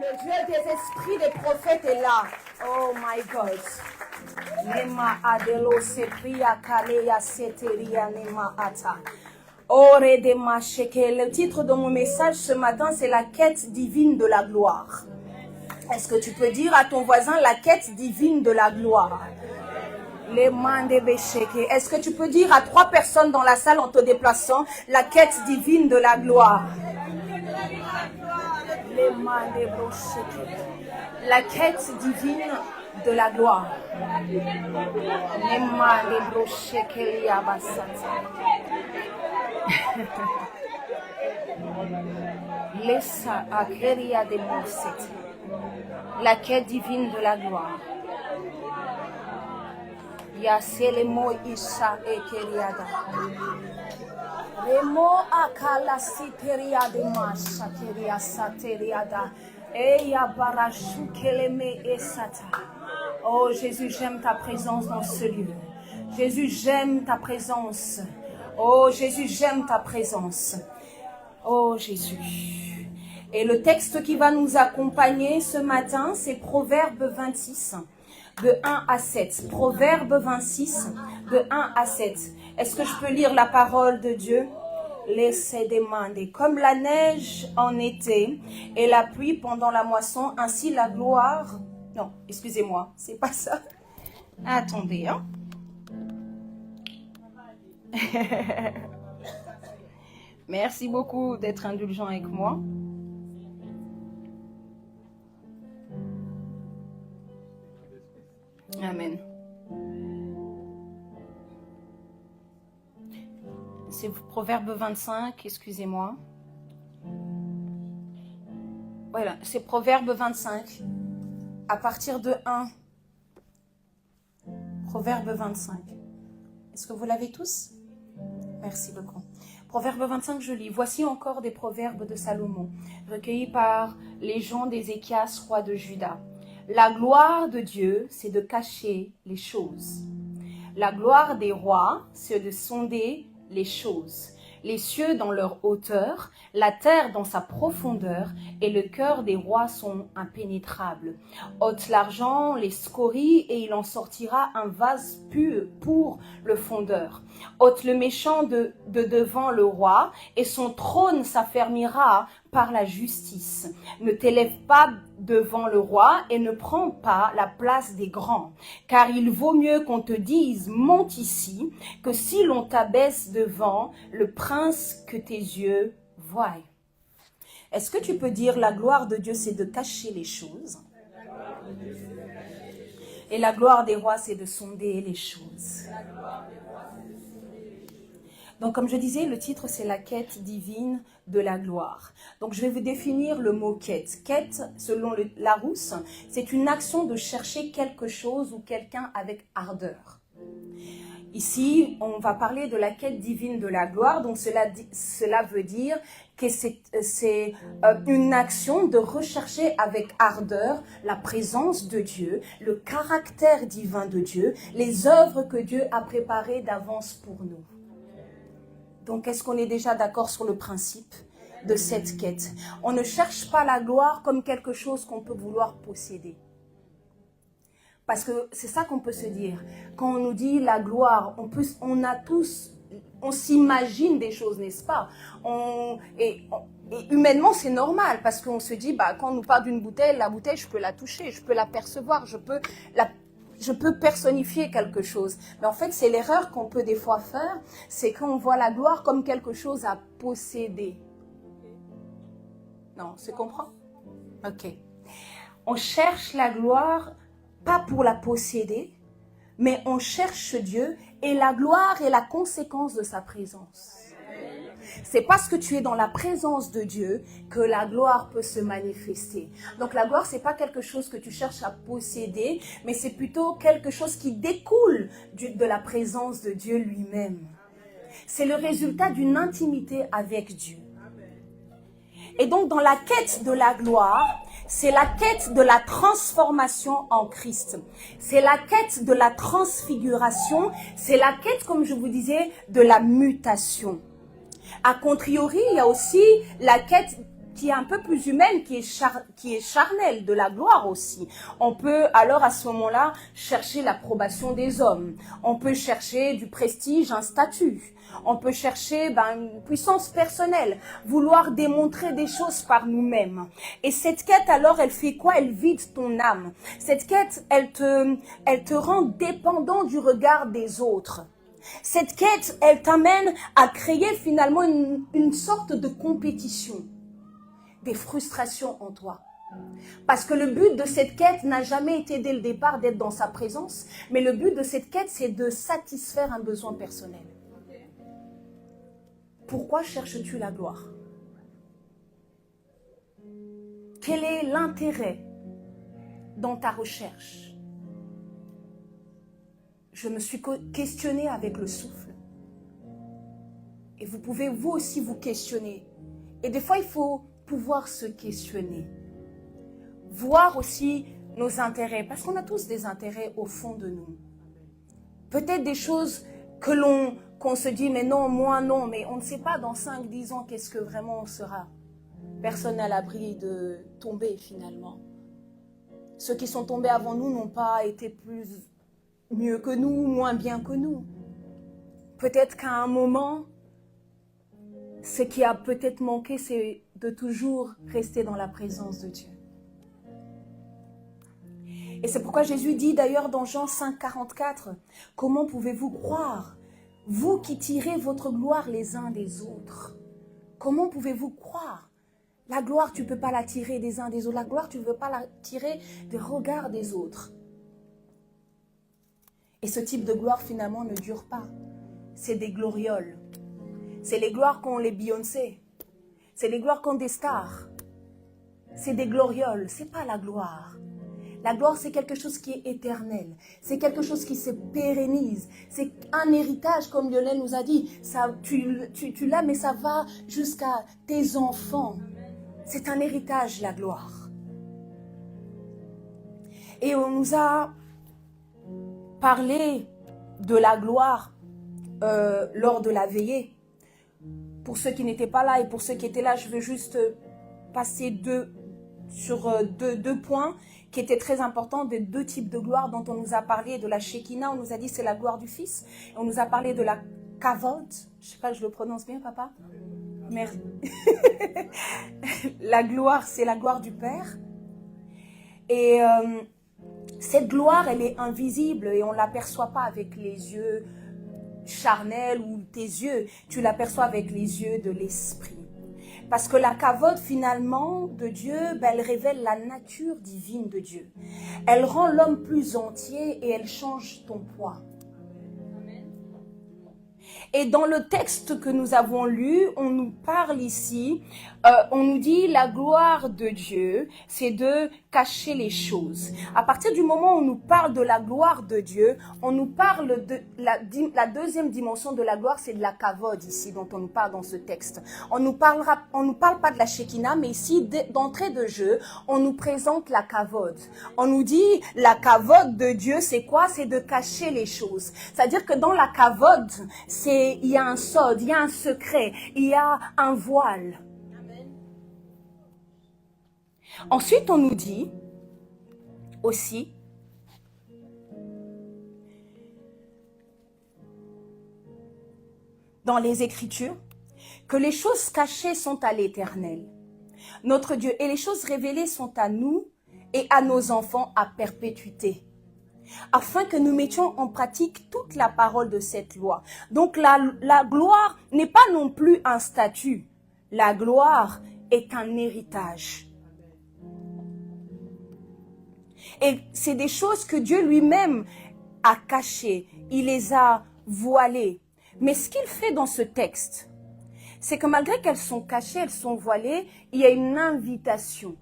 Le Dieu des esprits des prophètes est là. Oh my God. Nema adelo sepria kaleya seteria nema ata. Ore de macheke. Le titre de mon message ce matin, c'est la quête divine de la gloire. Est-ce que tu peux dire à ton voisin la quête divine de la gloire? Les mains des bécheke. Est-ce que tu peux dire à 3 personnes dans la salle en te déplaçant la quête divine de la gloire? Les mains des bécheke. La quête divine de la gloire. Les mains des bécheke liabasata. Laissa akeria de mosete. La quête divine de la gloire. Yaselemo Isha Ekeriada. Remo Akala Siteria de Masha Keria Sateriada. Eya Barashu Keleme Esata. Oh Jésus, j'aime ta présence dans ce lieu. Jésus, j'aime ta présence. Oh Jésus, j'aime ta présence. Oh Jésus. Et le texte qui va nous accompagner ce matin, c'est Proverbe 26. De 1 à 7. Proverbe 26, de 1 à 7. Est-ce que je peux lire la parole de Dieu? Laissez demander. Comme la neige en été et la pluie pendant la moisson, ainsi la gloire... Non, excusez-moi, c'est pas ça. Attendez, hein. Merci beaucoup d'être indulgent avec moi. Amen. C'est Proverbe 25, excusez-moi. Voilà, c'est Proverbe 25, à partir de 1. Proverbe 25. Est-ce que vous l'avez tous? Merci beaucoup. Proverbe 25, je lis. Voici encore des proverbes de Salomon, recueillis par les gens d'Ézéchias, roi de Juda. La gloire de Dieu, c'est de cacher les choses. La gloire des rois, c'est de sonder les choses. Les cieux dans leur hauteur, la terre dans sa profondeur, et le cœur des rois sont impénétrables. Ôte l'argent, les scories, et il en sortira un vase pur pour le fondeur. Ôte le méchant de devant le roi, et son trône s'affermira par la justice. Ne t'élève pas devant le roi et ne prends pas la place des grands, car il vaut mieux qu'on te dise « monte ici » que si l'on t'abaisse devant le prince que tes yeux voient. Est-ce que tu peux dire la gloire de Dieu, c'est de cacher les choses? Et la gloire des rois, c'est de sonder les choses. Donc, comme je disais, le titre, c'est la quête divine de la gloire. Donc, je vais vous définir le mot quête. Quête, selon Larousse, c'est une action de chercher quelque chose ou quelqu'un avec ardeur. Ici, on va parler de la quête divine de la gloire. Donc, cela veut dire que c'est une action de rechercher avec ardeur la présence de Dieu, le caractère divin de Dieu, les œuvres que Dieu a préparées d'avance pour nous. Donc, est-ce qu'on est déjà d'accord sur le principe de cette quête? On ne cherche pas la gloire comme quelque chose qu'on peut vouloir posséder. Parce que c'est ça qu'on peut se dire. Quand on nous dit la gloire, on s'imagine des choses, n'est-ce pas? Et humainement, c'est normal parce qu'on se dit, quand on nous parle d'une bouteille, la bouteille, je peux la toucher, je peux la percevoir, je peux personnifier quelque chose. Mais en fait, c'est l'erreur qu'on peut des fois faire, c'est qu'on voit la gloire comme quelque chose à posséder. Non, tu comprends? Ok. On cherche la gloire, pas pour la posséder, mais on cherche Dieu et la gloire est la conséquence de sa présence. C'est parce que tu es dans la présence de Dieu que la gloire peut se manifester. Donc la gloire, c'est pas quelque chose que tu cherches à posséder, mais c'est plutôt quelque chose qui découle de la présence de Dieu lui-même. C'est le résultat d'une intimité avec Dieu. Et donc dans la quête de la gloire, c'est la quête de la transformation en Christ. C'est la quête de la transfiguration. C'est la quête, comme je vous disais, de la mutation. A contrariori, il y a aussi la quête qui est un peu plus humaine, qui est charnelle, de la gloire aussi. On peut alors à ce moment-là chercher l'approbation des hommes. On peut chercher du prestige, un statut. On peut chercher une puissance personnelle, vouloir démontrer des choses par nous-mêmes. Et cette quête alors, elle fait quoi? Elle vide ton âme. Cette quête, elle te rend dépendant du regard des autres. Cette quête, elle t'amène à créer finalement une sorte de compétition, des frustrations en toi. Parce que le but de cette quête n'a jamais été dès le départ d'être dans sa présence, mais le but de cette quête, c'est de satisfaire un besoin personnel. Pourquoi cherches-tu la gloire? Quel est l'intérêt dans ta recherche? Je me suis questionnée avec le souffle. Et vous pouvez vous aussi vous questionner. Et des fois, il faut pouvoir se questionner. Voir aussi nos intérêts. Parce qu'on a tous des intérêts au fond de nous. Peut-être des choses qu'on se dit, mais non, moi non. Mais on ne sait pas dans 5-10 ans qu'est-ce que vraiment on sera. Personne n'est à l'abri de tomber finalement. Ceux qui sont tombés avant nous n'ont pas été mieux que nous, moins bien que nous. Peut-être qu'à un moment, ce qui a peut-être manqué, c'est de toujours rester dans la présence de Dieu. Et c'est pourquoi Jésus dit d'ailleurs dans Jean 5, 44, « Comment pouvez-vous croire, vous qui tirez votre gloire les uns des autres? Comment pouvez-vous croire? La gloire, tu ne peux pas la tirer des uns des autres. La gloire, tu ne peux pas la tirer des regards des autres. » Et ce type de gloire, finalement, ne dure pas. C'est des glorioles. C'est les gloires qu'ont les Beyoncé. C'est les gloires qu'ont des stars. C'est des glorioles. Ce n'est pas la gloire. La gloire, c'est quelque chose qui est éternel. C'est quelque chose qui se pérennise. C'est un héritage, comme Lionel nous a dit. Ça, tu l'as, mais ça va jusqu'à tes enfants. C'est un héritage, la gloire. Et on nous a parlé de la gloire lors de la veillée. Pour ceux qui n'étaient pas là et pour ceux qui étaient là, je veux juste passer sur deux points qui étaient très importants, des deux types de gloire dont on nous a parlé. De la Shekinah, on nous a dit c'est la gloire du Fils. Et on nous a parlé de la Kavod. Je ne sais pas, je le prononce bien, papa? Merde. La gloire, c'est la gloire du Père. Et cette gloire, elle est invisible et on ne l'aperçoit pas avec les yeux charnels ou tes yeux. Tu l'aperçois avec les yeux de l'esprit. Parce que la Kavod, finalement, de Dieu, elle révèle la nature divine de Dieu. Elle rend l'homme plus entier et elle change ton poids. Et dans le texte que nous avons lu, on nous parle ici, on nous dit la gloire de Dieu, c'est de cacher les choses. À partir du moment où on nous parle de la gloire de Dieu, on nous parle de la deuxième dimension de la gloire, c'est de la Kavod ici, dont on nous parle dans ce texte. On nous parle pas de la Shekinah, mais ici, d'entrée de jeu, on nous présente la Kavod. On nous dit, la Kavod de Dieu, c'est quoi? C'est de cacher les choses. C'est-à-dire que dans la Kavod, il y a un sod, il y a un secret, il y a un voile. Amen. Ensuite, on nous dit aussi dans les Écritures que les choses cachées sont à l'Éternel, notre Dieu, et les choses révélées sont à nous et à nos enfants à perpétuité, afin que nous mettions en pratique toute la parole de cette loi. Donc la gloire n'est pas non plus un statut. La gloire est un héritage. Et c'est des choses que Dieu lui-même a cachées. Il les a voilées. Mais ce qu'il fait dans ce texte, c'est que malgré qu'elles sont cachées, elles sont voilées, il y a une invitation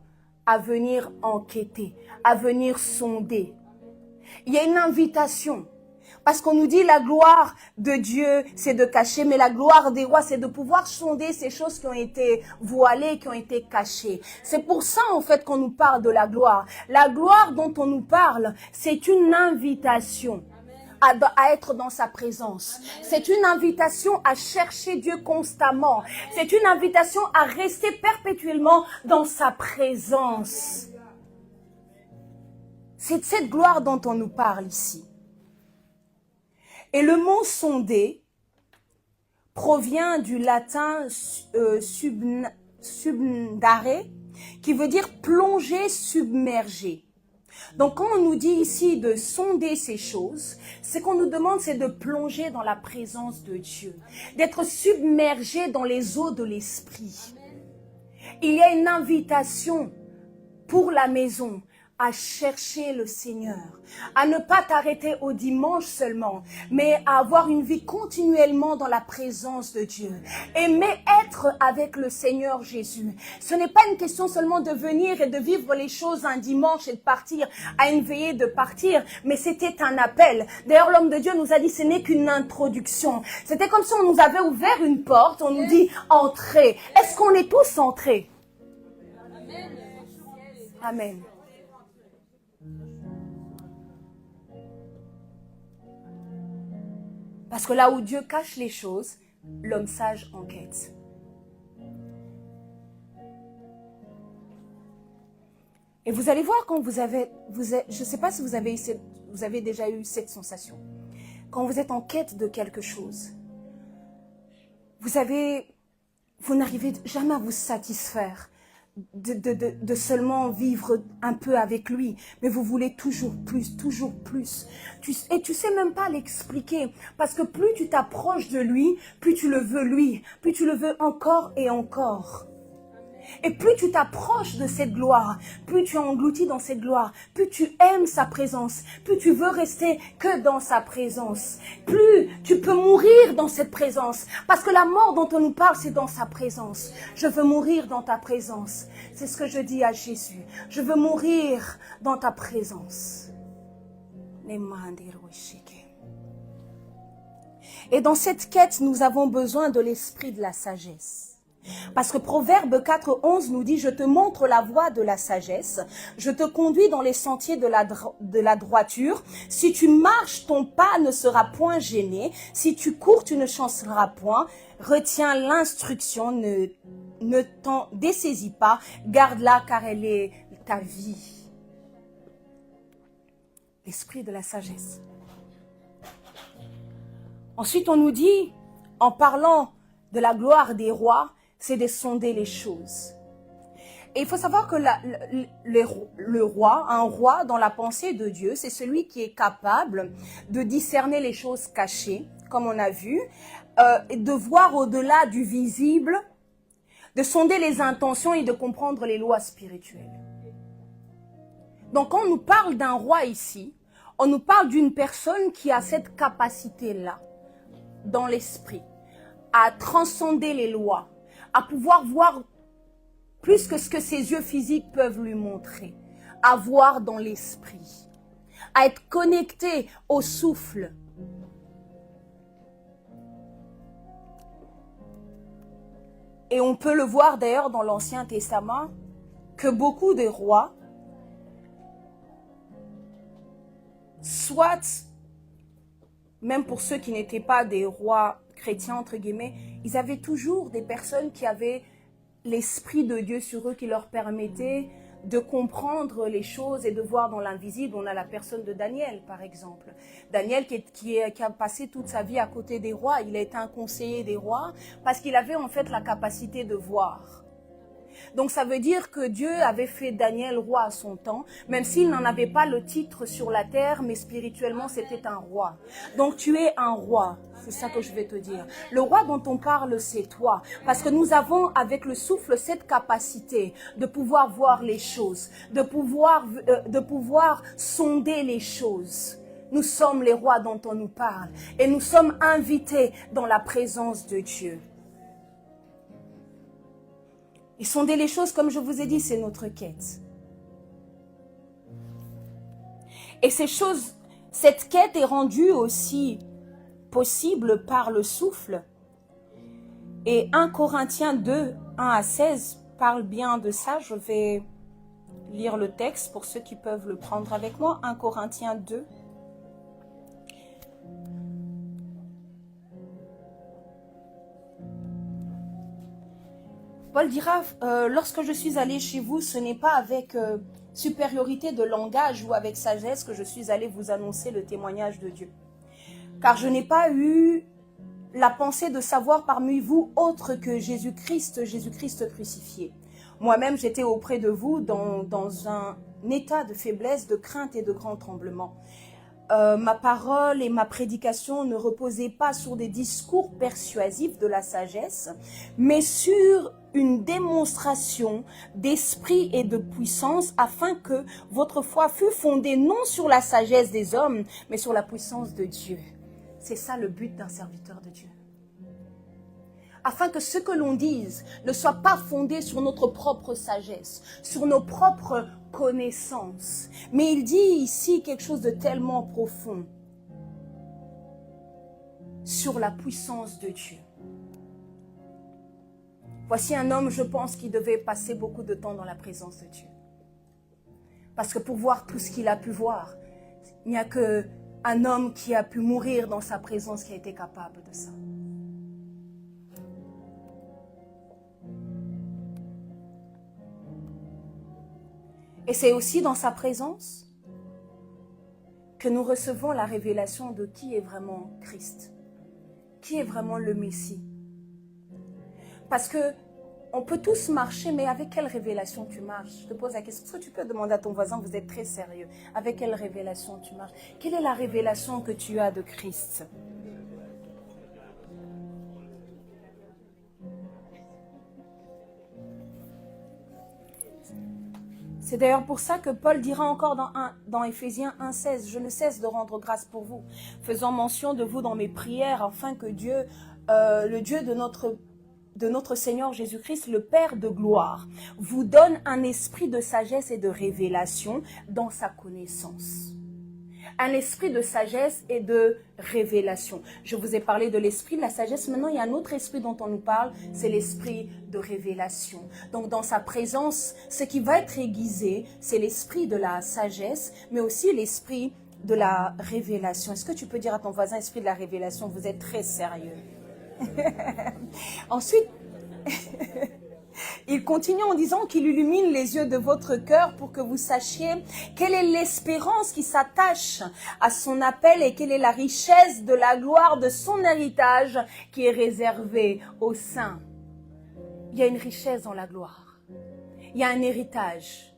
à venir enquêter, à venir sonder. Il y a une invitation, parce qu'on nous dit la gloire de Dieu, c'est de cacher, mais la gloire des rois, c'est de pouvoir sonder ces choses qui ont été voilées, qui ont été cachées. C'est pour ça, en fait, qu'on nous parle de la gloire. La gloire dont on nous parle, c'est une invitation à être dans sa présence. C'est une invitation à chercher Dieu constamment. C'est une invitation à rester perpétuellement dans sa présence. C'est de cette gloire dont on nous parle ici. Et le mot sonder provient du latin subndare, qui veut dire plonger, submerger. Donc quand on nous dit ici de sonder ces choses, ce qu'on nous demande, c'est de plonger dans la présence de Dieu, d'être submergé dans les eaux de l'esprit. Il y a une invitation pour la maison à chercher le Seigneur, à ne pas t'arrêter au dimanche seulement, mais à avoir une vie continuellement dans la présence de Dieu. Aimer être avec le Seigneur Jésus. Ce n'est pas une question seulement de venir et de vivre les choses un dimanche et de partir à une veillée de partir, mais c'était un appel. D'ailleurs, l'homme de Dieu nous a dit ce n'est qu'une introduction. C'était comme si on nous avait ouvert une porte, on nous dit entrez. Est-ce qu'on est tous entrés? Amen. Parce que là où Dieu cache les choses, l'homme sage enquête. Et vous allez voir quand je ne sais pas si vous avez déjà eu cette sensation. Quand vous êtes en quête de quelque chose, vous n'arrivez jamais à vous satisfaire de seulement vivre un peu avec lui, mais vous voulez toujours plus, toujours plus. Et tu sais même pas l'expliquer, parce que plus tu t'approches de lui, plus tu le veux lui, plus tu le veux encore et encore. Et plus tu t'approches de cette gloire, plus tu es englouti dans cette gloire, plus tu aimes sa présence, plus tu veux rester que dans sa présence, plus tu peux mourir dans cette présence. Parce que la mort dont on nous parle, c'est dans sa présence. Je veux mourir dans ta présence. C'est ce que je dis à Jésus. Je veux mourir dans ta présence. Et dans cette quête, nous avons besoin de l'esprit de la sagesse. Parce que Proverbe 4:11 nous dit « Je te montre la voie de la sagesse, je te conduis dans les sentiers de la droiture. Si tu marches, ton pas ne sera point gêné. Si tu cours, tu ne chanceras point. Retiens l'instruction, ne t'en dessaisis pas. Garde-la car elle est ta vie. » L'esprit de la sagesse. Ensuite, on nous dit, en parlant de la gloire des rois, c'est de sonder les choses. Et il faut savoir que le roi, un roi dans la pensée de Dieu, c'est celui qui est capable de discerner les choses cachées, comme on a vu, de voir au-delà du visible, de sonder les intentions et de comprendre les lois spirituelles. Donc quand on nous parle d'un roi ici, on nous parle d'une personne qui a cette capacité-là, dans l'esprit, à transcender les lois, à pouvoir voir plus que ce que ses yeux physiques peuvent lui montrer, à voir dans l'esprit, à être connecté au souffle. Et on peut le voir d'ailleurs dans l'Ancien Testament, que beaucoup de rois, soit, même pour ceux qui n'étaient pas des rois chrétiens, entre guillemets, ils avaient toujours des personnes qui avaient l'esprit de Dieu sur eux qui leur permettait de comprendre les choses et de voir dans l'invisible. On a la personne de Daniel, par exemple. Daniel qui a passé toute sa vie à côté des rois. Il a été un conseiller des rois parce qu'il avait en fait la capacité de voir. Donc ça veut dire que Dieu avait fait Daniel roi à son temps, même s'il n'en avait pas le titre sur la terre, mais spirituellement c'était un roi. Donc tu es un roi, c'est ça que je vais te dire. Le roi dont on parle, c'est toi, parce que nous avons avec le souffle cette capacité de pouvoir voir les choses, de pouvoir sonder les choses. Nous sommes les rois dont on nous parle et nous sommes invités dans la présence de Dieu. Et sonder les choses, comme je vous ai dit, c'est notre quête. Et cette quête est rendue aussi possible par le souffle. Et 1 Corinthiens 2, 1-16 parle bien de ça. Je vais lire le texte pour ceux qui peuvent le prendre avec moi. 1 Corinthiens 2, Paul dira, lorsque je suis allé chez vous, ce n'est pas avec supériorité de langage ou avec sagesse que je suis allé vous annoncer le témoignage de Dieu. Car je n'ai pas eu la pensée de savoir parmi vous autre que Jésus-Christ crucifié. Moi-même, j'étais auprès de vous dans un état de faiblesse, de crainte et de grand tremblement. Ma parole et ma prédication ne reposaient pas sur des discours persuasifs de la sagesse, mais sur une démonstration d'esprit et de puissance afin que votre foi fût fondée non sur la sagesse des hommes, mais sur la puissance de Dieu. C'est ça le but d'un serviteur de Dieu. Afin que ce que l'on dise ne soit pas fondé sur notre propre sagesse, sur nos propres connaissances. Mais il dit ici quelque chose de tellement profond. Sur la puissance de Dieu. Voici un homme, je pense, qui devait passer beaucoup de temps dans la présence de Dieu. Parce que pour voir tout ce qu'il a pu voir, il n'y a qu'un homme qui a pu mourir dans sa présence qui a été capable de ça. Et c'est aussi dans sa présence que nous recevons la révélation de qui est vraiment Christ, qui est vraiment le Messie. Parce que on peut tous marcher, mais avec quelle révélation tu marches? Je te pose la question, parce que tu peux demander à ton voisin, vous êtes très sérieux, avec quelle révélation tu marches? Quelle est la révélation que tu as de Christ? C'est d'ailleurs pour ça que Paul dira encore dans Éphésiens 1,16, « Je ne cesse de rendre grâce pour vous, faisant mention de vous dans mes prières, afin que Dieu, le Dieu de notre Seigneur Jésus-Christ, le Père de gloire, vous donne un esprit de sagesse et de révélation dans sa connaissance. » Un esprit de sagesse et de révélation. Je vous ai parlé de l'esprit de la sagesse. Maintenant, il y a un autre esprit dont on nous parle, c'est l'esprit de révélation. Donc, dans sa présence, ce qui va être aiguisé, c'est l'esprit de la sagesse, mais aussi l'esprit de la révélation. Est-ce que tu peux dire à ton voisin, esprit de la révélation, vous êtes très sérieux. Ensuite, il continue en disant qu'il illumine les yeux de votre cœur pour que vous sachiez quelle est l'espérance qui s'attache à son appel et quelle est la richesse de la gloire de son héritage qui est réservé aux saints. Il y a une richesse dans la gloire. Il y a un héritage.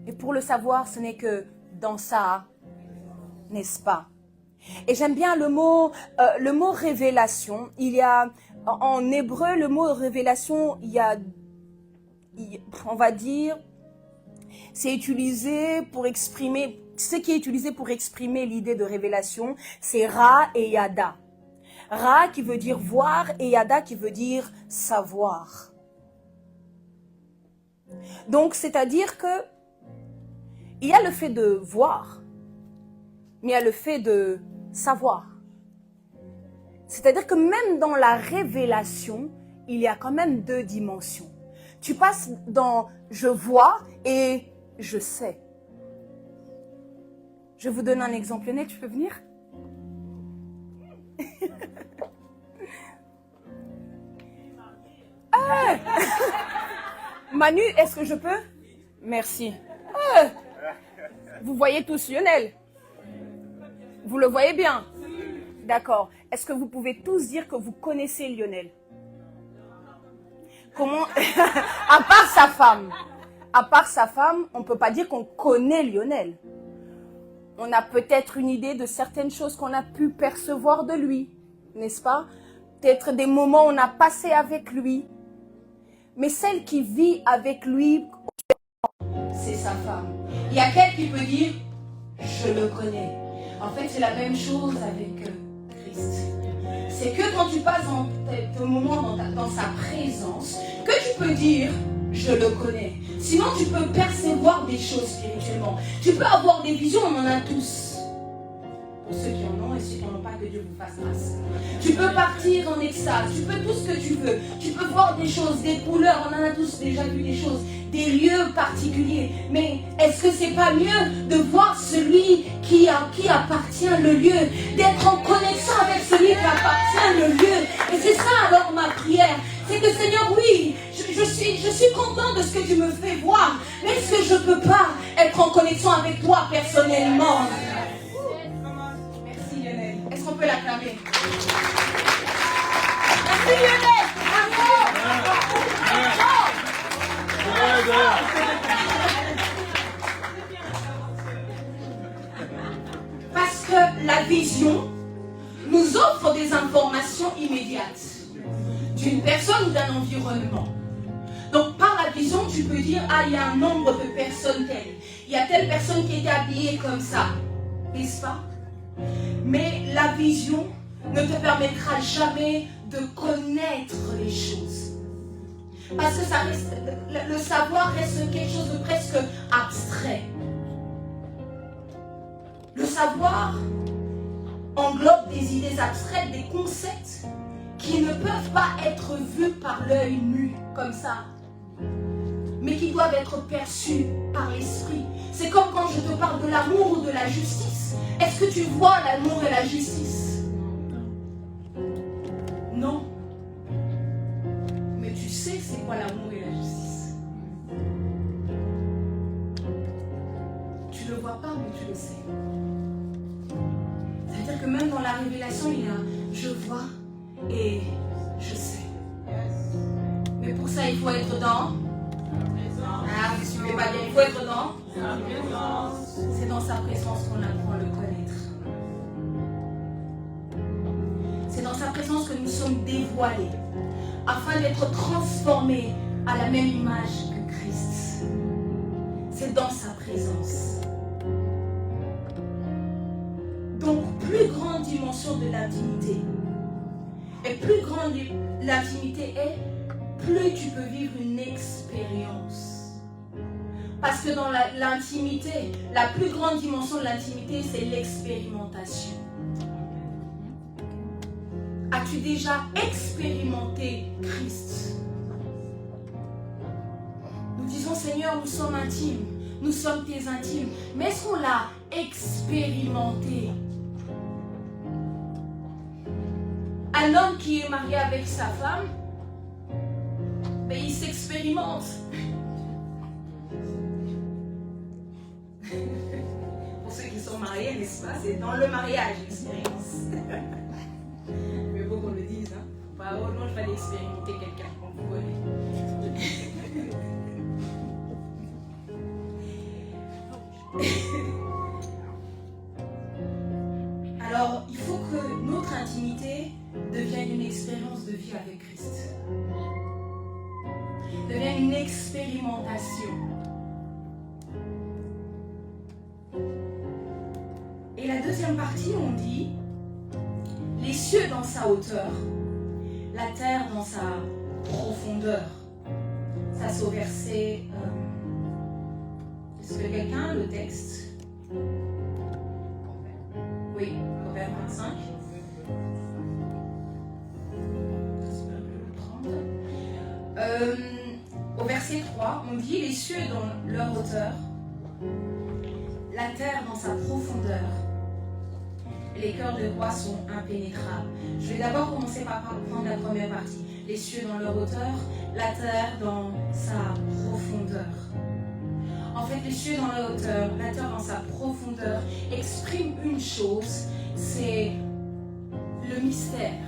Et pour le savoir, ce n'est que dans ça, n'est-ce pas? Et j'aime bien le mot révélation. Il y a en hébreu, le mot révélation, on va dire, c'est utilisé pour exprimer, ce qui est utilisé pour exprimer l'idée de révélation, c'est Ra et Yada. Ra qui veut dire voir et Yada qui veut dire savoir. Donc, c'est-à-dire que il y a le fait de voir, mais il y a le fait de savoir. C'est-à-dire que même dans la révélation, il y a quand même deux dimensions. Tu passes dans « je vois » et « je sais ». Je vous donne un exemple. Lionel, tu peux venir? Manu, est-ce que je peux? Merci. Vous voyez tous Lionel? Vous le voyez bien? D'accord. Est-ce que vous pouvez tous dire que vous connaissez Lionel? Comment? À part sa femme. À part sa femme, on ne peut pas dire qu'on connaît Lionel. On a peut-être une idée de certaines choses qu'on a pu percevoir de lui, n'est-ce pas? Peut-être des moments où on a passé avec lui. Mais celle qui vit avec lui, c'est sa femme. Il y a quelqu'un qui peut dire, je le connais. En fait, c'est la même chose avec Christ. C'est que quand tu passes un moment dans sa présence, que tu peux dire, je le connais. Sinon, tu peux percevoir des choses spirituellement. Tu peux avoir des visions, on en a tous. Pour ceux qui en ont et ceux qui n'en ont pas, que Dieu vous fasse grâce. Tu peux partir en extase, tu peux tout ce que tu veux. Tu peux voir des choses, des couleurs, on en a tous déjà vu des choses, des lieux particuliers. Mais est-ce que c'est pas mieux de voir celui qui appartient le lieu, d'être en connexion avec celui qui appartient le lieu? Et c'est ça alors ma prière. C'est que Seigneur, oui, je suis content de ce que tu me fais voir, mais est-ce que je ne peux pas être en connexion avec toi personnellement? Merci Lionel. Est-ce qu'on peut l'acclamer? Merci Lionel. Parce que la vision nous offre des informations immédiates d'une personne ou d'un environnement. Donc par la vision, tu peux dire, ah, il y a un nombre de personnes telles. Il y a telle personne qui était habillée comme ça. N'est-ce pas? Mais la vision ne te permettra jamais de connaître les choses. Parce que ça reste, le savoir reste quelque chose de presque abstrait. Le savoir englobe des idées abstraites, des concepts qui ne peuvent pas être vus par l'œil nu, comme ça, mais qui doivent être perçus par l'esprit. C'est comme quand je te parle de l'amour ou de la justice. Est-ce que tu vois l'amour et la justice? Non. Mais tu sais c'est quoi l'amour et la justice. Tu ne le vois pas, mais tu le sais. C'est-à-dire que même dans la révélation, il y a je vois et je sais. Mais pour ça, il faut être dans. Ah, vous ne suivez pas bien, il faut être dans. C'est dans sa présence qu'on apprend à le connaître. C'est dans sa présence que nous sommes dévoilés, afin d'être transformés à la même image que Christ. C'est dans sa présence. Donc, plus grande dimension de l'intimité. Et plus grande l'intimité est, plus tu peux vivre une expérience. Parce que dans l'intimité, la plus grande dimension de l'intimité, c'est l'expérimentation. As-tu déjà expérimenté Christ? Nous disons, Seigneur, nous sommes intimes. Nous sommes tes intimes. Mais est-ce qu'on l'a expérimenté? Un homme qui est marié avec sa femme, ben, il s'expérimente. Pour ceux qui sont mariés, n'est-ce pas? C'est dans le mariage l'expérience. Mais faut qu'on le dise, hein? Pas, oh non, il fallait expérimenter quelqu'un qu'on vous connaît. Alors, il faut que notre intimité devienne une expérience de vie avec Christ. Devienne une expérimentation. Et la deuxième partie, on dit les cieux dans sa hauteur, la terre dans sa profondeur. Ça, c'est au verset. Est-ce que quelqu'un a le texte? Oui, au verset 25. Au verset 3, on dit les cieux dans leur hauteur, la terre dans sa profondeur. Les cœurs de roi sont impénétrables. Je vais d'abord commencer par prendre la première partie. Les cieux dans leur hauteur, la terre dans sa profondeur. En fait, les cieux dans leur hauteur, la terre dans sa profondeur expriment une chose, c'est le mystère.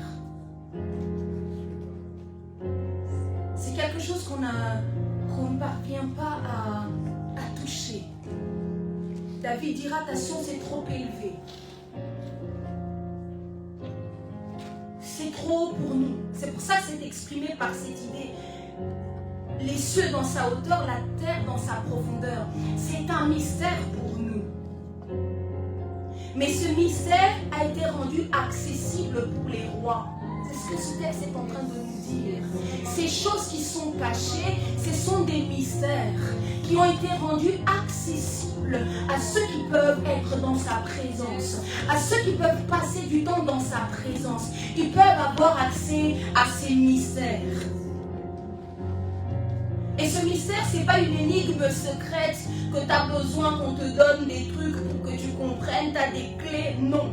C'est quelque chose qu'on ne parvient pas à toucher. David dira, ta science est trop élevée. C'est trop pour nous. C'est pour ça que c'est exprimé par cette idée. Les cieux dans sa hauteur, la terre dans sa profondeur. C'est un mystère pour nous. Mais ce mystère a été rendu accessible pour les rois. C'est ce que ce texte est en train de nous dire. Ces choses qui sont cachées, ce sont des mystères qui ont été rendus accessibles à ceux qui peuvent être dans sa présence, à ceux qui peuvent passer du temps dans sa présence. Ils peuvent avoir accès à ces mystères. Et ce mystère, ce n'est pas une énigme secrète que tu as besoin qu'on te donne des trucs pour que tu comprennes, tu as des clés. Non.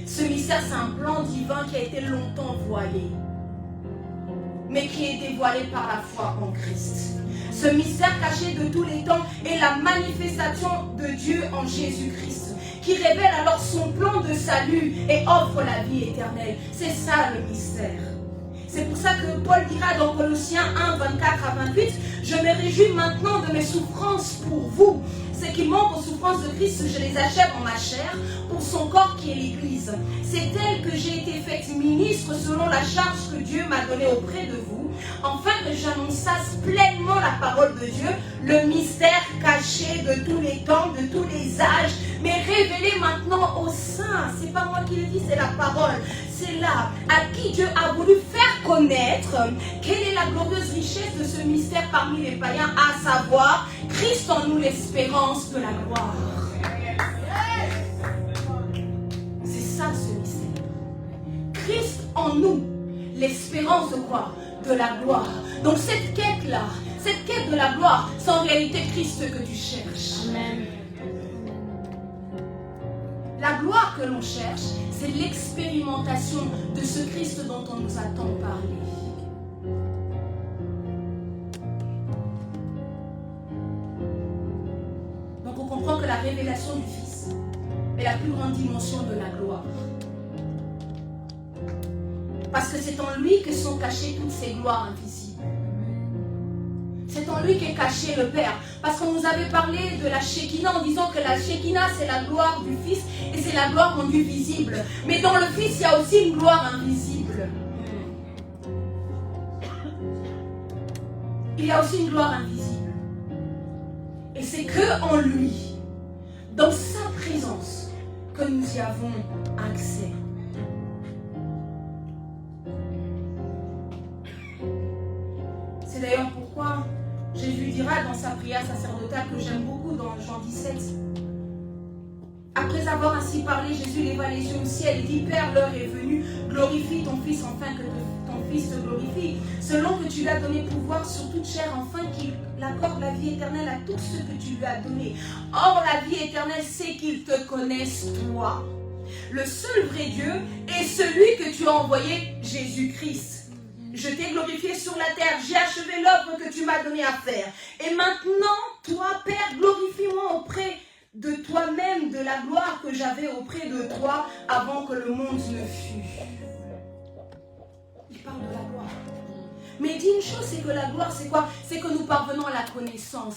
Ce mystère, c'est un plan divin qui a été longtemps voilé. mais qui est dévoilé par la foi en Christ. Ce mystère caché de tous les temps est la manifestation de Dieu en Jésus-Christ, qui révèle alors son plan de salut et offre la vie éternelle. C'est ça le mystère. C'est pour ça que Paul dira dans Colossiens 1, 24 à 28, « Je me réjouis maintenant de mes souffrances pour vous. Ce qui manque aux souffrances de Christ, je les achève en ma chair pour son corps qui est l'Église. C'est elle que j'ai été faite ministre selon la charge que Dieu m'a donnée auprès de vous, afin que j'annonçasse pleinement la parole de Dieu, le mystère caché de tous les temps, de tous les âges, mais révélé maintenant aux saints. » C'est pas moi qui le dis, c'est la parole. C'est là à qui Dieu a voulu faire connaître quelle est la glorieuse richesse de ce mystère parmi les païens, à savoir Christ en nous, l'espérance de la gloire. C'est ça ce mystère. Christ en nous, l'espérance de quoi? De la gloire. Donc cette quête-là, cette quête de la gloire, c'est en réalité Christ que tu cherches. Amen. La gloire que l'on cherche, c'est l'expérimentation de ce Christ dont on nous a tant parlé. Donc on comprend que la révélation du Fils est la plus grande dimension de la gloire. Parce que c'est en lui que sont cachées toutes ces gloires invisibles. C'est en lui qu'est caché le Père. Parce qu'on nous avait parlé de la Shekinah en disant que la Shekinah c'est la gloire du Fils et c'est la gloire rendue visible. Mais dans le Fils il y a aussi une gloire invisible. Il y a aussi une gloire invisible. Et c'est que en lui, dans sa présence, que nous y avons accès. C'est d'ailleurs pourquoi Jésus dira dans sa prière sacerdotale que j'aime beaucoup dans Jean 17. Après avoir ainsi parlé, Jésus leva les yeux au ciel et dit, Père, l'heure est venue, glorifie ton Fils afin que ton Fils te glorifie, selon que tu lui as donné pouvoir sur toute chair, afin qu'il accorde la vie éternelle à tous ceux que tu lui as donné. Or, la vie éternelle, c'est qu'ils te connaissent, toi, le seul vrai Dieu, et celui que tu as envoyé, Jésus-Christ. Je t'ai glorifié sur la terre, j'ai achevé l'œuvre que tu m'as donné à faire. Et maintenant, toi, Père, glorifie-moi auprès de toi-même, de la gloire que j'avais auprès de toi avant que le monde ne fût. Il parle de la gloire. Mais il dit une chose, c'est que la gloire, c'est quoi? C'est que nous parvenons à la connaissance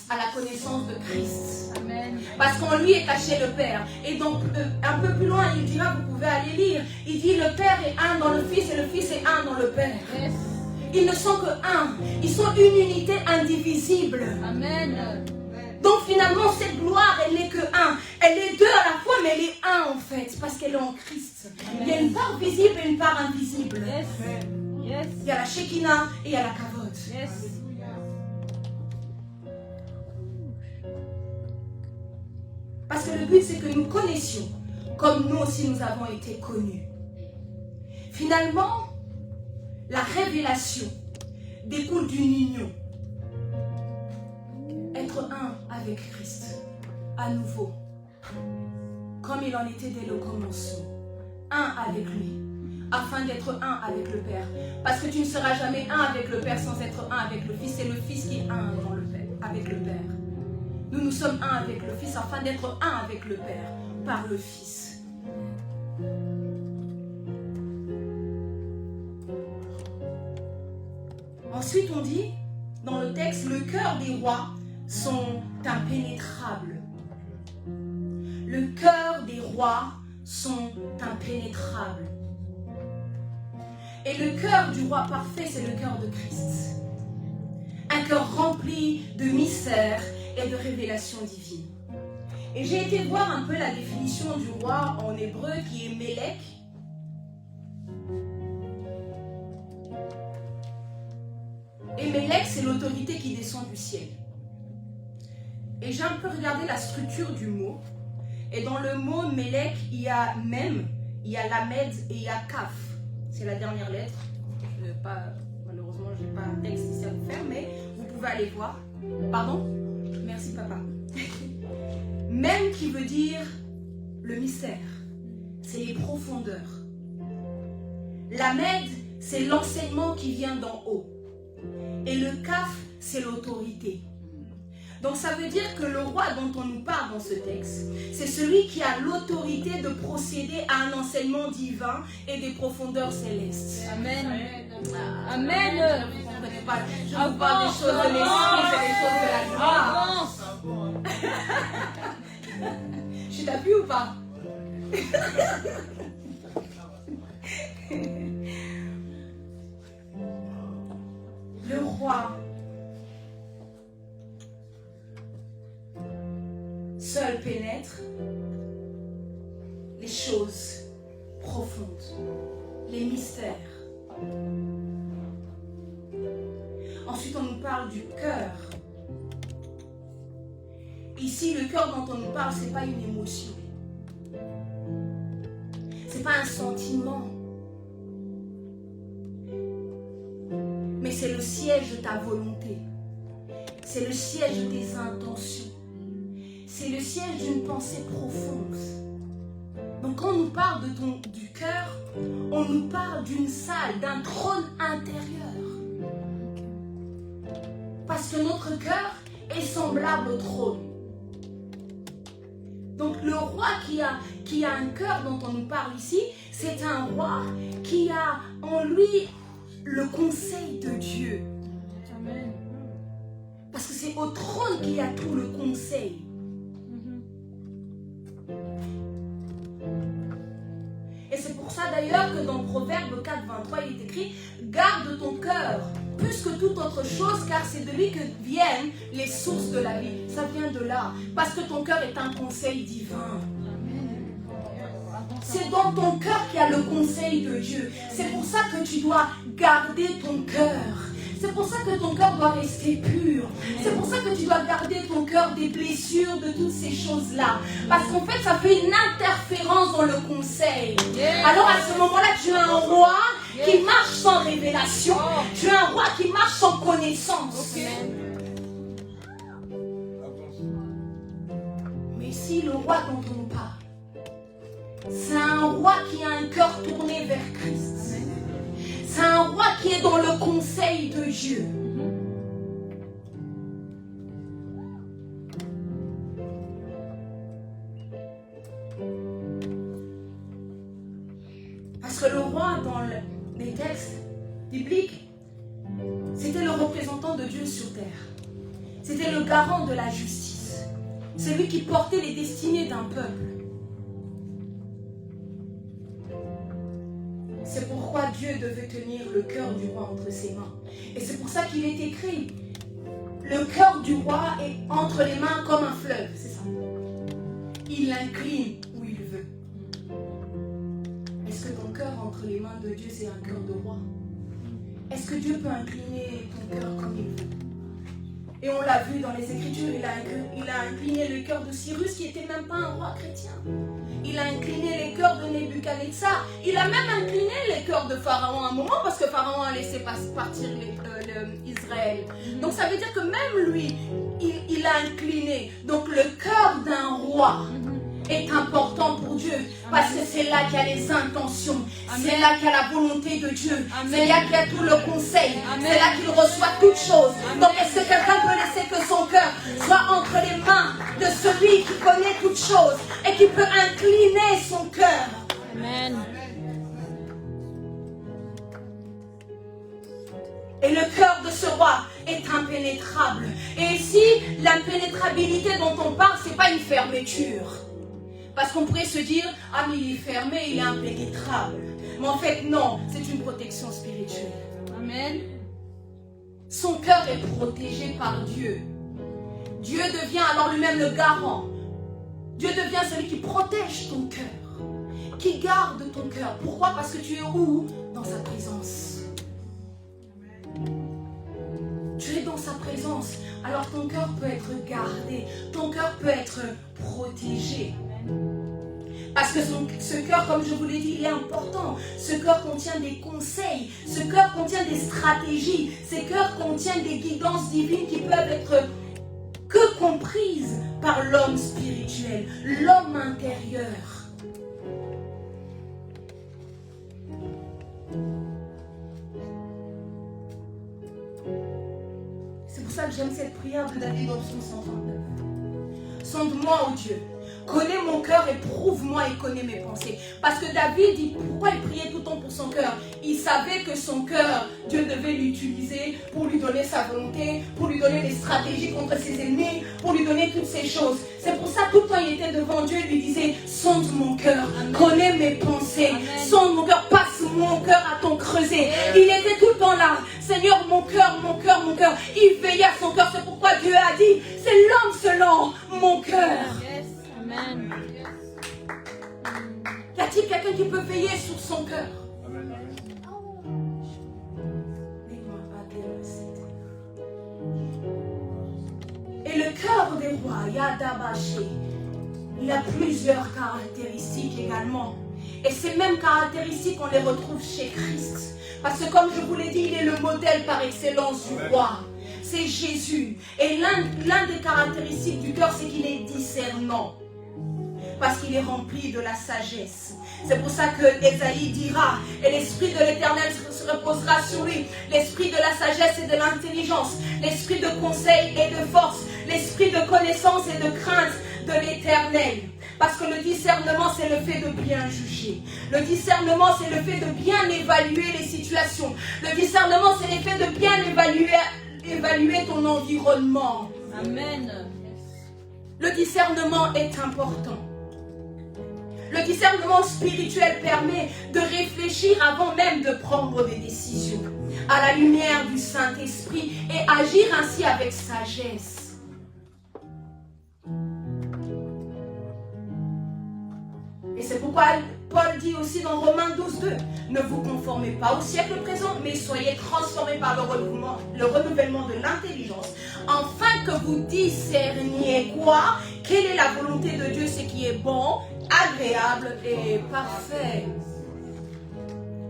de Christ. Amen. Parce qu'en lui est caché le Père. Et donc, un peu plus loin, il dira, vous pouvez aller lire, il dit, le Père est un dans le Fils et le Fils est un dans le Père. Yes. Ils ne sont que un. Ils sont une unité indivisible. Amen. Donc finalement, cette gloire, elle n'est que un. Elle est deux à la fois, mais elle est un en fait, parce qu'elle est en Christ. Amen. Il y a une part visible et une part invisible. Yes. Yes. Il y a la Shekinah et il y a la Kavod. Yes. Parce que le but, c'est que nous connaissions comme nous aussi nous avons été connus. Finalement, la révélation découle d'une union. Être un avec Christ, à nouveau, comme il en était dès le commencement. Un avec lui, afin d'être un avec le Père. Parce que tu ne seras jamais un avec le Père sans être un avec le Fils. C'est le Fils qui est un dans le Père, avec le Père. Nous sommes un avec le Fils, afin d'être un avec le Père, par le Fils. Ensuite, on dit, dans le texte, le cœur des rois sont impénétrables. Le cœur des rois sont impénétrables. Et le cœur du roi parfait, c'est le cœur de Christ. Un cœur rempli de mystères et de révélations divines. Et j'ai été voir un peu la définition du roi en hébreu qui est Mélek. Et Mélek, c'est l'autorité qui descend du ciel. Et j'ai un peu regardé la structure du mot. Et dans le mot Mélek, il y a Mem, il y a Lamed et il y a Kaf. C'est la dernière lettre. Malheureusement, je n'ai pas un texte ici à vous faire, mais vous pouvez aller voir. Pardon? Merci papa. Mem qui veut dire le mystère. C'est les profondeurs. Lamed, c'est l'enseignement qui vient d'en haut. Et le kaf, c'est l'autorité. Donc ça veut dire que le roi dont on nous parle dans ce texte, c'est celui qui a l'autorité de procéder à un enseignement divin et des profondeurs célestes. Amen. Amen. Vous ne comprenez pas. Je vous parle des choses de l'esprit, c'est des choses de la gloire. Je t'appuie ou pas? Le roi seul pénètre les choses profondes, les mystères. Ensuite, on nous parle du cœur. Ici, le cœur dont on nous parle, ce n'est pas une émotion. Ce n'est pas un sentiment. Mais c'est le siège de ta volonté. C'est le siège de tes intentions. C'est le siège d'une pensée profonde. Donc quand on nous parle du cœur, on nous parle d'une salle, d'un trône intérieur. Parce que notre cœur est semblable au trône. Donc le roi qui a un cœur dont on nous parle ici, c'est un roi qui a en lui le conseil de Dieu. Amen. Parce que c'est au trône qu'il y a tout le conseil. Et c'est pour ça d'ailleurs que dans Proverbe 4, 23, il est écrit « Garde ton cœur plus que toute autre chose, car c'est de lui que viennent les sources de la vie. » Ça vient de là, parce que ton cœur est un conseil divin. C'est dans ton cœur qu'il y a le conseil de Dieu. C'est pour ça que tu dois garder ton cœur. C'est pour ça que ton cœur doit rester pur. C'est pour ça que tu dois garder ton cœur des blessures, de toutes ces choses-là. Parce qu'en fait, ça fait une interférence dans le conseil. Alors à ce moment-là, tu as un roi qui marche sans révélation. Tu as un roi qui marche sans connaissance. Mais si le roi dont on nous parle, c'est un roi qui a un cœur tourné vers Christ. C'est un roi qui est dans le conseil de Dieu. Parce que le roi, dans les textes bibliques, c'était le représentant de Dieu sur terre. C'était le garant de la justice. C'est lui qui portait les destinées d'un peuple. C'est pourquoi Dieu devait tenir le cœur du roi entre ses mains. Et c'est pour ça qu'il est écrit, le cœur du roi est entre les mains comme un fleuve, c'est ça. Il l'incline où il veut. Est-ce que ton cœur entre les mains de Dieu, c'est un cœur de roi? Est-ce que Dieu peut incliner ton cœur comme il veut? Et on l'a vu dans les Écritures, il a incliné le cœur de Cyrus, qui n'était même pas un roi chrétien. Il a incliné les cœurs de Nebuchadnezzar. Il a même incliné les cœurs de Pharaon à un moment, parce que Pharaon a laissé partir Israël. Donc ça veut dire que même lui, il a incliné. Donc le cœur d'un roi est important pour Dieu, parce que c'est là qu'il y a les intentions, c'est là qu'il y a la volonté de Dieu, c'est là qu'il y a tout le conseil, c'est là qu'il reçoit toutes choses. Donc est-ce que quelqu'un peut laisser que son cœur soit entre les mains de celui qui connaît toutes choses et qui peut incliner son cœur? Amen. Et le cœur de ce roi est impénétrable. Et ici, l'impénétrabilité dont on parle, ce n'est pas une fermeture. Parce qu'on pourrait se dire, ah mais il est fermé, il est impénétrable. Mais en fait, non, c'est une protection spirituelle. Amen. Son cœur est protégé par Dieu. Dieu devient alors lui-même le garant. Dieu devient celui qui protège ton cœur, qui garde ton cœur. Pourquoi? Parce que tu es où? Dans sa présence. Tu es dans sa présence. Alors ton cœur peut être gardé, ton cœur peut être protégé. Parce que ce cœur, comme je vous l'ai dit, il est important. Ce cœur contient des conseils, ce cœur contient des stratégies, ce cœur contient des guidances divines qui peuvent être que comprises par l'homme spirituel, l'homme intérieur. j'aime cette prière de David au psaume 139. Sonde-moi, ô Dieu. Connais mon cœur et prouve-moi et connais mes pensées. Parce que David dit, pourquoi il priait tout le temps pour son cœur? Il savait que son cœur, Dieu devait l'utiliser pour lui donner sa volonté, pour lui donner des stratégies contre ses ennemis, pour lui donner toutes ces choses. C'est pour ça tout le temps il était devant Dieu et lui disait, sonde mon cœur, connais mes pensées, sonde mon cœur, passe mon cœur à ton creuset. Il était tout le temps là. Seigneur, mon cœur, mon cœur, mon cœur. Il veillait à son cœur. C'est pourquoi Dieu a dit, c'est l'homme selon mon cœur. Amen. Y a-t-il quelqu'un qui peut veiller sur son cœur? Et le cœur des rois, Yadabaché, il a plusieurs caractéristiques également. Et ces mêmes caractéristiques, on les retrouve chez Christ. Parce que comme je vous l'ai dit, il est le modèle par excellence du roi. C'est Jésus. Et l'un des caractéristiques du cœur, c'est qu'il est discernant. Parce qu'il est rempli de la sagesse. C'est pour ça que Ésaïe dira, et l'esprit de l'Éternel se reposera sur lui, l'esprit de la sagesse et de l'intelligence, l'esprit de conseil et de force, l'esprit de connaissance et de crainte de l'Éternel. Parce que le discernement, c'est le fait de bien juger. Le discernement, c'est le fait de bien évaluer les situations. Le discernement, c'est le fait de bien évaluer ton environnement. Amen. Le discernement est important. Le discernement spirituel permet de réfléchir avant même de prendre des décisions à la lumière du Saint-Esprit et agir ainsi avec sagesse. Et c'est pourquoi Paul dit aussi dans Romains 12:2, ne vous conformez pas au siècle présent, mais soyez transformés par le renouvellement de l'intelligence, afin que vous discerniez quoi? Quelle est la volonté de Dieu, ce qui est bon, agréable et parfait.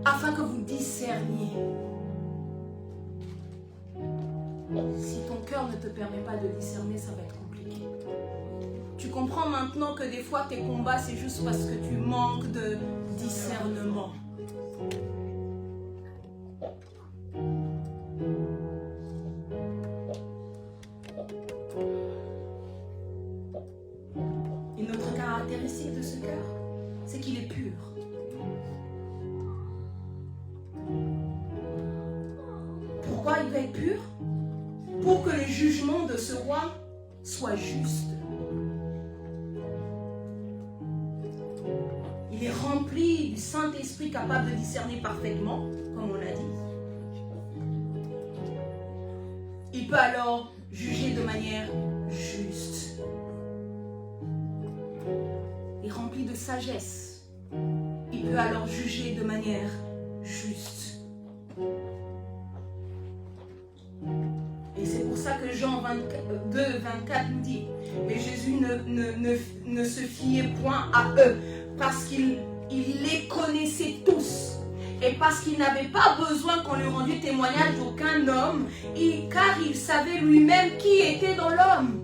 Afin que vous discerniez. Si ton cœur ne te permet pas de discerner, ça va être compliqué. Tu comprends maintenant que des fois tes combats, c'est juste parce que tu manques de discernement. Une autre caractéristique de ce cœur, c'est qu'il est pur. Pourquoi il va être pur? Pour que le jugement de ce roi soit juste. Il est rempli du Saint-Esprit capable de discerner parfaitement, comme on l'a dit. Il peut alors juger de manière juste. Il est rempli de sagesse. Il peut alors juger de manière juste. Et c'est pour ça que Jean 2:24 nous dit, mais Jésus ne se fiait point à eux, parce qu'il les connaissait tous. Et parce qu'il n'avait pas besoin qu'on lui rendît témoignage d'aucun homme, car il savait lui-même qui était dans l'homme.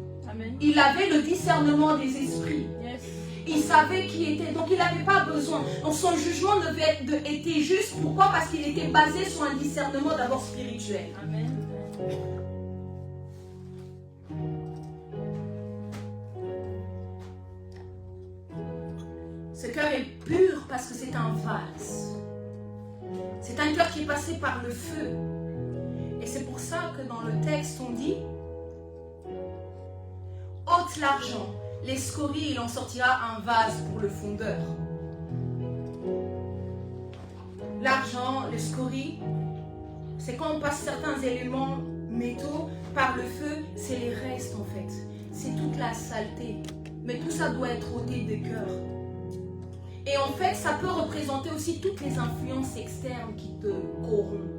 Il avait le discernement des esprits. Yes. Il savait qui était, donc il n'avait pas besoin. Donc son jugement était juste. Pourquoi? Parce qu'il était basé sur un discernement d'abord spirituel. Amen. Ce cœur est pur parce que c'est un vase. C'est un cœur qui est passé par le feu. Et c'est pour ça que dans le texte on dit, ôte l'argent, les scories, il en sortira un vase pour le fondeur. L'argent, les scories, c'est quand on passe certains éléments métaux par le feu, c'est les restes en fait. C'est toute la saleté. Mais tout ça doit être ôté des cœurs. Et en fait, ça peut représenter aussi toutes les influences externes qui te corrompent.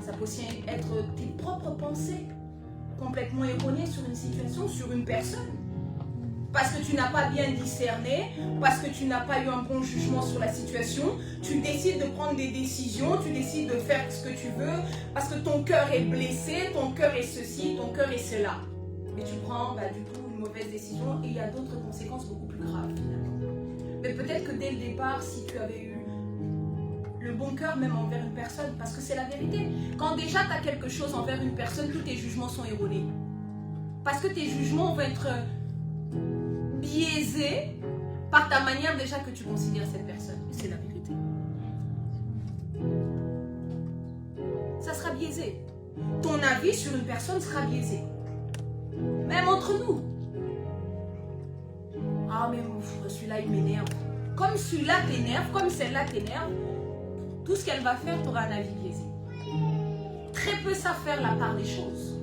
Ça peut aussi être tes propres pensées complètement erronées sur une situation, sur une personne. Parce que tu n'as pas bien discerné, parce que tu n'as pas eu un bon jugement sur la situation, tu décides de prendre des décisions, tu décides de faire ce que tu veux, parce que ton cœur est blessé, ton cœur est ceci, ton cœur est cela. Et tu prends du coup une mauvaise décision et il y a d'autres conséquences beaucoup plus graves finalement. Mais peut-être que dès le départ, si tu avais eu le bon cœur même envers une personne, parce que c'est la vérité. Quand déjà tu as quelque chose envers une personne, tous tes jugements sont erronés. Parce que tes jugements vont être biaisés par ta manière déjà que tu considères cette personne. C'est la vérité. Ça sera biaisé. Ton avis sur une personne sera biaisé. Même entre nous. Ah mais celui-là il m'énerve. Comme celui-là t'énerve, comme celle-là t'énerve, tout ce qu'elle va faire, tu auras un avis biaisé. Très peu savent faire la part des choses.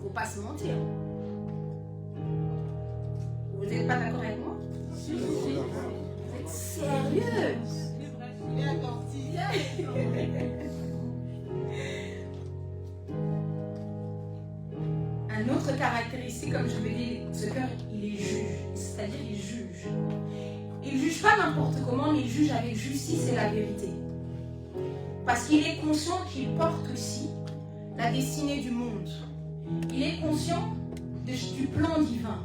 Faut pas se mentir. Vous n'êtes pas d'accord avec moi? Vous êtes sérieux? Une autre caractéristique, comme je l'ai dit, ce cœur, il est juge. C'est-à-dire, il juge. Il ne juge pas n'importe comment, mais il juge avec justice et la vérité. Parce qu'il est conscient qu'il porte aussi la destinée du monde. Il est conscient du plan divin.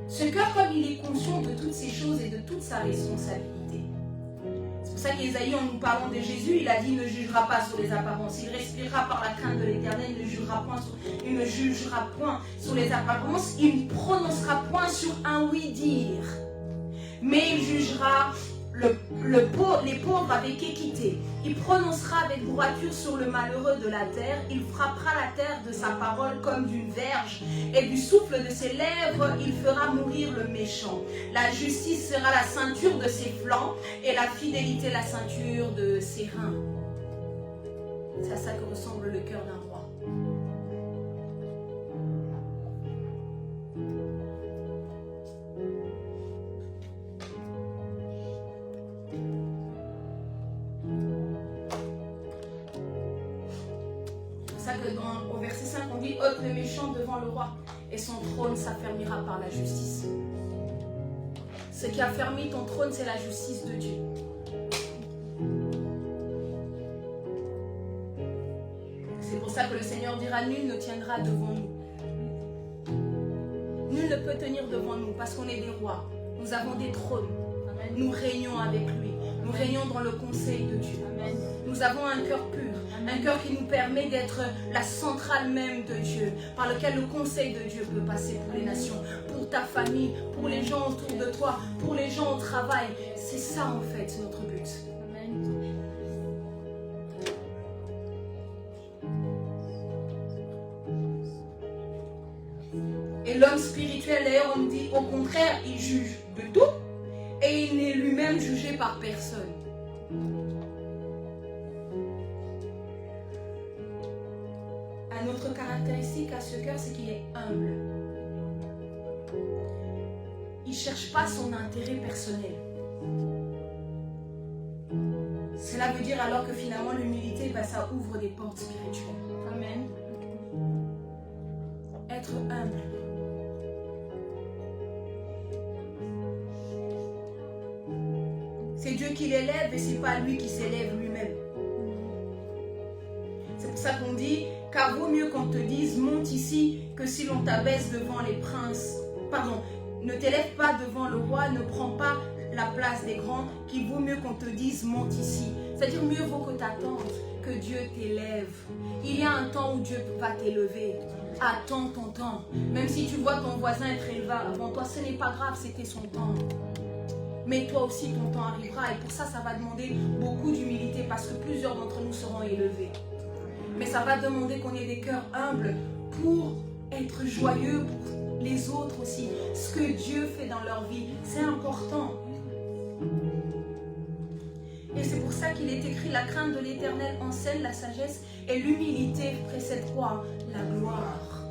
Ce cœur, comme il est conscient de toutes ces choses et de toute sa responsabilité. C'est pour ça qu'Ésaïe, en nous parlant de Jésus, il a dit, il ne jugera pas sur les apparences. Il respirera par la crainte de l'Éternel, il ne jugera point sur les apparences. Il ne prononcera point sur un oui-dire. Mais il jugera les pauvres avec équité. Il prononcera avec droiture sur le malheureux de la terre. Il frappera la terre de sa parole comme d'une verge. Et du souffle de ses lèvres, il fera mourir le méchant. La justice sera la ceinture de ses flancs et la fidélité la ceinture de ses reins. C'est à ça que ressemble le cœur d'un roi. Au verset 5, on dit « Ôte le méchant devant le roi, et son trône s'affermira par la justice. » Ce qui affermit ton trône, c'est la justice de Dieu. C'est pour ça que le Seigneur dira « Nul ne tiendra devant nous. » Nul ne peut tenir devant nous, parce qu'on est des rois. Nous avons des trônes. Nous régnons avec lui. Nous régnons dans le conseil de Dieu. Amen. Nous avons un cœur pur. Un cœur qui nous permet d'être la centrale même de Dieu, par lequel le conseil de Dieu peut passer pour les nations, pour ta famille, pour les gens autour de toi, pour les gens au travail. C'est ça en fait notre but. Amen. Et l'homme spirituel, d'ailleurs, on dit au contraire, il juge de tout et il n'est lui-même jugé par personne. Une autre caractéristique à ce cœur, c'est qu'il est humble. Il ne cherche pas son intérêt personnel. Cela veut dire alors que finalement l'humilité, ça ouvre des portes spirituelles. Amen. Être humble. C'est Dieu qui l'élève et ce n'est pas lui qui s'élève lui-même. C'est pour ça qu'on dit, car vaut mieux qu'on te dise monte ici que si l'on t'abaisse devant les princes. Pardon, ne t'élève pas devant le roi, ne prends pas la place des grands, qu'il vaut mieux qu'on te dise monte ici. C'est-à-dire mieux vaut que tu attendes que Dieu t'élève. Il y a un temps où Dieu va t'élever. Attends ton temps. Même si tu vois ton voisin être élevé avant toi, ce n'est pas grave, c'était son temps. Mais toi aussi, ton temps arrivera. Et pour ça, ça va demander beaucoup d'humilité parce que plusieurs d'entre nous seront élevés. Mais ça va demander qu'on ait des cœurs humbles pour être joyeux pour les autres aussi. Ce que Dieu fait dans leur vie, c'est important. Et c'est pour ça qu'il est écrit, la crainte de l'Éternel enseigne la sagesse et l'humilité précède quoi? La gloire.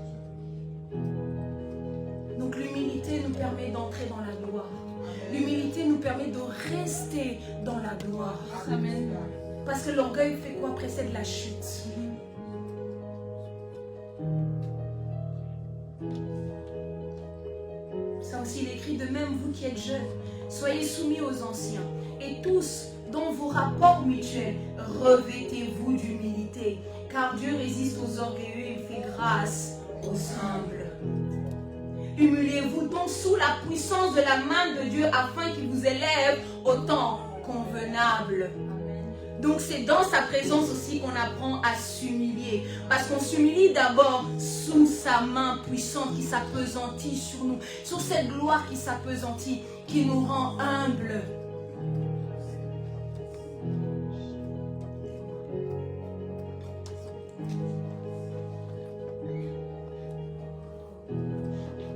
Donc l'humilité nous permet d'entrer dans la gloire. L'humilité nous permet de rester dans la gloire. Amen. Parce que l'orgueil fait quoi? Précède la chute. Ça aussi, il écrit de même, vous qui êtes jeunes, soyez soumis aux anciens. Et tous, dans vos rapports mutuels, revêtez-vous d'humilité. Car Dieu résiste aux orgueilleux et fait grâce aux humbles. Humiliez-vous donc sous la puissance de la main de Dieu afin qu'il vous élève au temps convenable. Amen. Donc c'est dans sa présence aussi qu'on apprend à s'humilier. Parce qu'on s'humilie d'abord sous sa main puissante qui s'appesantit sur nous. Sur cette gloire qui s'appesantit, qui nous rend humbles.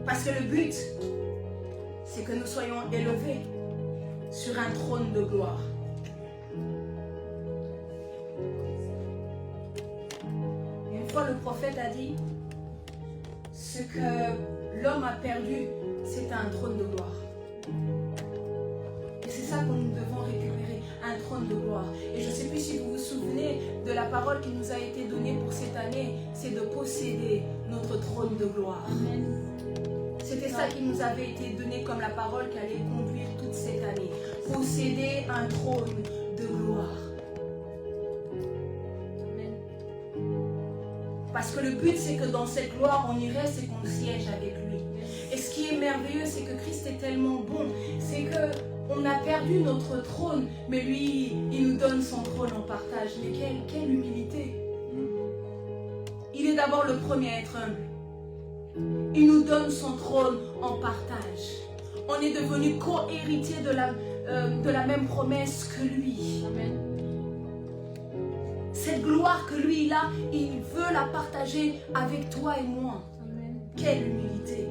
Parce que le but, c'est que nous soyons élevés sur un trône de gloire. Une fois, le prophète a dit, ce que l'homme a perdu, c'est un trône de gloire. Et c'est ça que nous devons récupérer, un trône de gloire. Et je ne sais plus si vous vous souvenez de la parole qui nous a été donnée pour cette année, c'est de posséder notre trône de gloire. Amen. C'était ça qui nous avait été donné comme la parole qui allait conduire toute cette année. Posséder un trône de gloire. Amen. Parce que le but, c'est que dans cette gloire, on y reste et qu'on siège avec lui. Et ce qui est merveilleux, c'est que Christ est tellement bon. C'est qu'on a perdu notre trône, mais lui, il nous donne son trône en partage. Mais quelle humilité! Il est d'abord le premier à être humble. Il nous donne son trône en partage. On est devenu co-héritier de la même promesse que lui. Amen. Cette gloire que lui il a, il veut la partager avec toi et moi. Amen. Quelle humilité!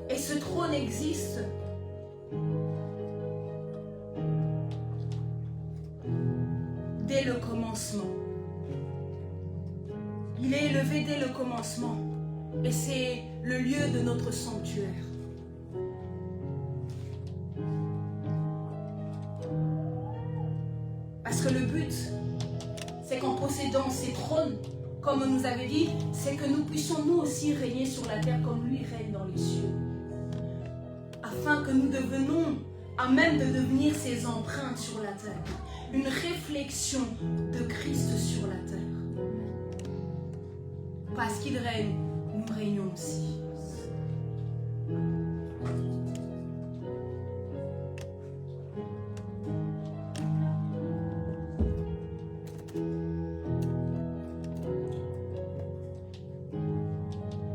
Et ce trône existe dès le commencement. Il est élevé dès le commencement. Et c'est le lieu de notre sanctuaire. Parce que le but, c'est qu'en possédant ces trônes, comme on nous avait dit, c'est que nous puissions nous aussi régner sur la terre comme lui règne dans les cieux. Afin que nous devenions à même de devenir ses empreintes sur la terre. Une réflexion de Christ sur la terre. Parce qu'il règne, nous régnons aussi.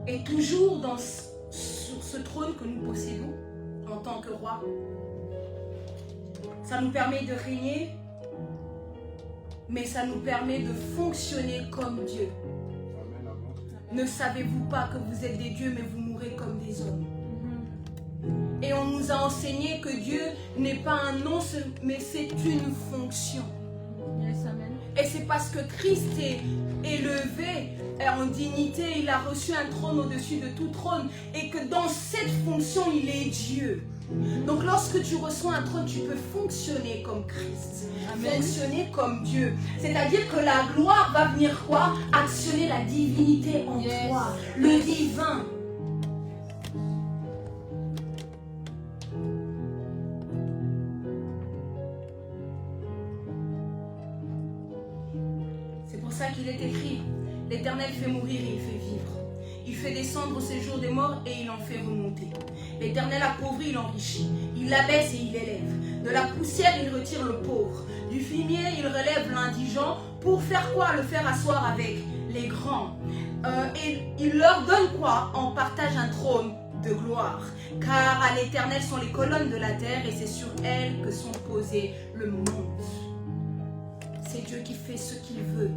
Et toujours sur ce trône que nous possédons en tant que roi, ça nous permet de régner, mais ça nous permet de fonctionner comme Dieu. Ne savez-vous pas que vous êtes des dieux, mais vous mourrez comme des hommes? Et on nous a enseigné que Dieu n'est pas un nom, mais c'est une fonction. Yes, amen. Et c'est parce que Christ est élevé en dignité, il a reçu un trône au-dessus de tout trône, et que dans cette fonction, il est Dieu. Donc lorsque tu reçois un trône, tu peux fonctionner comme Christ, fonctionner comme Dieu. C'est-à-dire que la gloire va venir quoi? Actionner la divinité en toi, le divin. C'est pour ça qu'il est écrit, l'Éternel fait mourir et il fait vivre. Il fait descendre au séjour des morts et il en fait remonter. L'Éternel appauvrit, il enrichit. Il abaisse et il élève. De la poussière, il retire le pauvre. Du fumier, il relève l'indigent. Pour faire quoi? Le faire asseoir avec les grands. Et il leur donne quoi? En partage un trône de gloire. Car à l'Éternel sont les colonnes de la terre et c'est sur elles que sont posés le monde. C'est Dieu qui fait ce qu'il veut.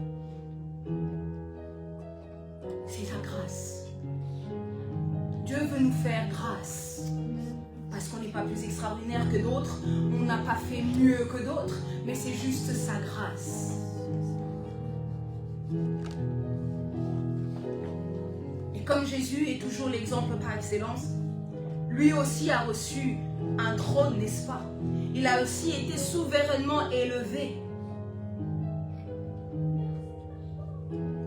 C'est la grâce. Dieu veut nous faire grâce. Parce qu'on n'est pas plus extraordinaire que d'autres. On n'a pas fait mieux que d'autres. Mais c'est juste sa grâce. Et comme Jésus est toujours l'exemple par excellence, lui aussi a reçu un trône, n'est-ce pas? Il a aussi été souverainement élevé.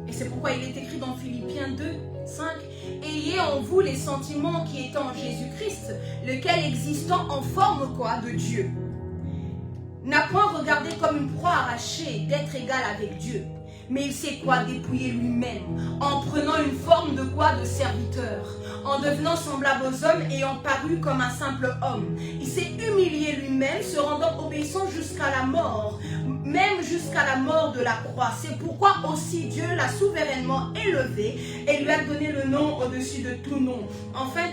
Et c'est pourquoi il est écrit dans Philippiens 2, 5, « Ayez en vous les sentiments qui étant en Jésus-Christ, lequel existant en forme quoi de Dieu, n'a point regardé comme une proie arrachée d'être égal avec Dieu, Mais il sait quoi? Dépouiller lui-même, en prenant une forme de quoi? De serviteur, en devenant semblable aux hommes, ayant paru comme un simple homme. Il s'est humilié lui-même, se rendant obéissant jusqu'à la mort, même jusqu'à la mort de la croix. C'est pourquoi aussi Dieu l'a souverainement élevé et lui a donné le nom au-dessus de tout nom, afin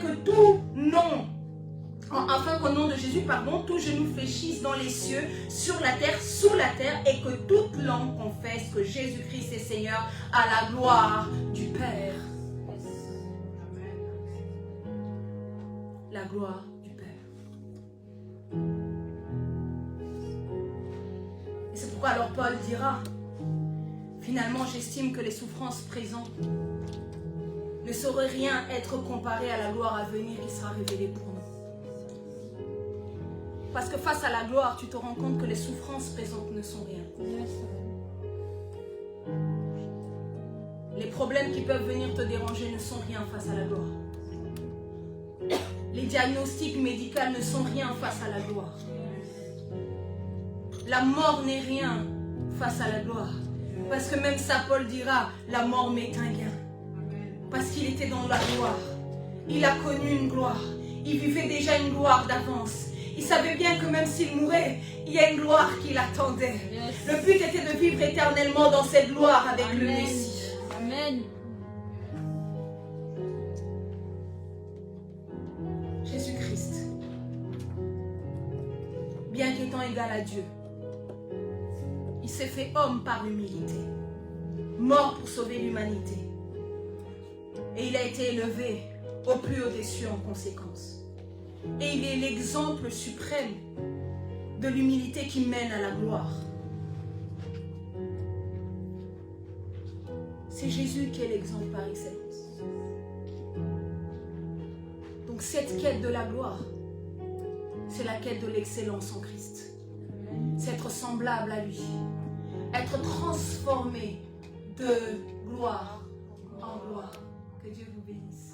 qu'au nom de Jésus, tout genou fléchisse dans les cieux, sur la terre, sous la terre, et que toute langue confesse que Jésus-Christ est Seigneur, à la gloire du Père. La gloire du Père. Et c'est pourquoi alors Paul dira, finalement j'estime que les souffrances présentes ne sauraient rien être comparées à la gloire à venir qui sera révélée pour nous. Parce que face à la gloire, tu te rends compte que les souffrances présentes ne sont rien. Les problèmes qui peuvent venir te déranger ne sont rien face à la gloire. Les diagnostics médicaux ne sont rien face à la gloire. La mort n'est rien face à la gloire. Parce que même ça, Paul dira, la mort m'est un gain. Parce qu'il était dans la gloire. Il a connu une gloire. Il vivait déjà une gloire d'avance. Il savait bien que même s'il mourait, il y a une gloire qui l'attendait. Le but était de vivre éternellement dans cette gloire avec le Messie. Amen. Jésus-Christ, bien qu'étant égal à Dieu, il s'est fait homme par l'humilité, mort pour sauver l'humanité. Et il a été élevé au plus haut des cieux en conséquence. Et il est l'exemple suprême de l'humilité qui mène à la gloire. C'est Jésus qui est l'exemple par excellence. Donc cette quête de la gloire, c'est la quête de l'excellence en Christ. C'est être semblable à lui. Être transformé de gloire en gloire. Que Dieu vous bénisse.